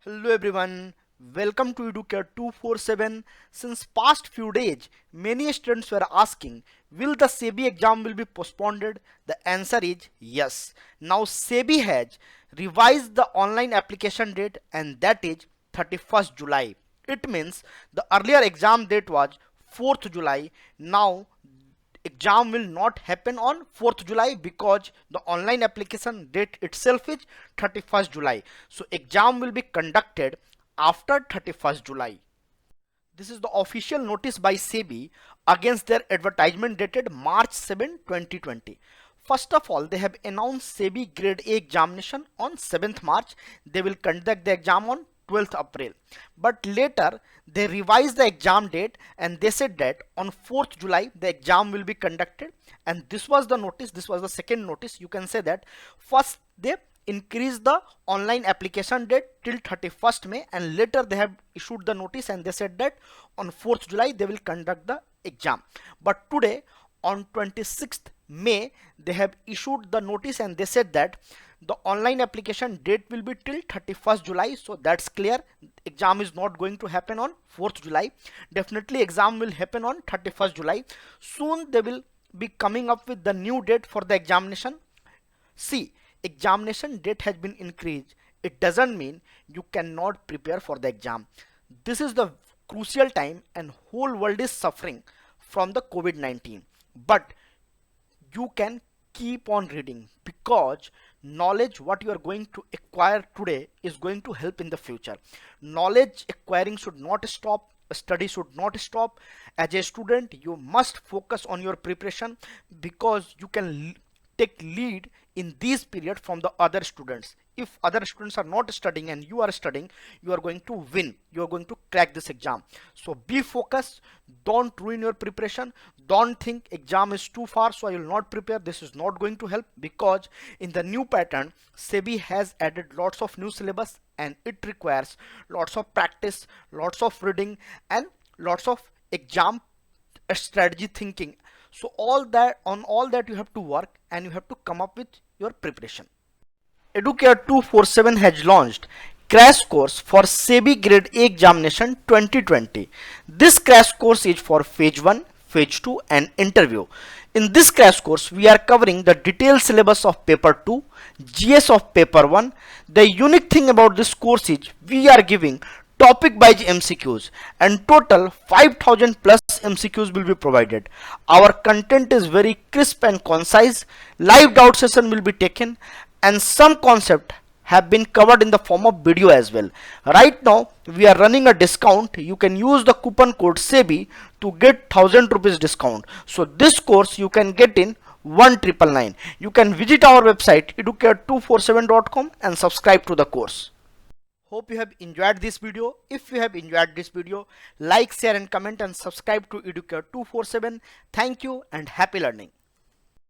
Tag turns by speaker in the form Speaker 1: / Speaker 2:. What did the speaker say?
Speaker 1: Hello everyone, welcome to Educare 247. Since past few days, many students were asking, will the SEBI exam will be postponed? The answer is yes. Now SEBI has revised the online application date and that is 31st July. It means the earlier exam date was 4th July. Now exam will not happen on 4th July because the online application date itself is 31st July. So exam will be conducted after 31st July. This is the official notice by SEBI against their advertisement dated March 7, 2020. First of all, they have announced SEBI Grade A examination on 7th March. They will conduct the exam on 12th April. But later, they revised the exam date and they said that on 4th July, the exam will be conducted. And this was the notice, this was the second notice. You can say that first they increase the online application date till 31st May and later they have issued the notice and they said that on 4th July they will conduct the exam. But today on 26th May they have issued the notice and they said that the online application date will be till 31st July. So that's clear, exam is not going to happen on 4th July. Definitely exam will happen on 31st July. Soon they will be coming up with the new date for the examination. See, examination date has been increased. It doesn't mean you cannot prepare for the exam. This is the crucial time and whole world is suffering from the COVID-19. But you can keep on reading because knowledge what you are going to acquire today is going to help in the future. Knowledge acquiring should not stop. Study should not stop. As a student, you must focus on your preparation because you can take lead in this period from the other students. If other students are not studying and you are studying, you are going to win, you are going to crack this exam. So be focused, don't ruin your preparation, don't think exam is too far so I will not prepare. This is not going to help because in the new pattern SEBI has added lots of new syllabus and it requires lots of practice, lots of reading and lots of exam strategy thinking. So all that you have to work and you have to come up with your preparation. Educare 247 has launched crash course for SEBI Grade A examination 2020. This crash course is for phase 1, phase 2 and interview. In this crash course we are covering the detailed syllabus of paper 2, GS of paper 1. The unique thing about this course is we are giving topic wise MCQs and total 5000 plus MCQs will be provided. Our content is very crisp and concise. Live doubt session will be taken and some concept have been covered in the form of video as well. Right now we are running a discount. You can use the coupon code SEBI to get 1000 rupees discount. So this course you can get in 1999. You can visit our website educare247.com and subscribe to the course. Hope you have enjoyed this video. If you have enjoyed this video, like, share and comment and subscribe to Educare 247. Thank you and happy learning.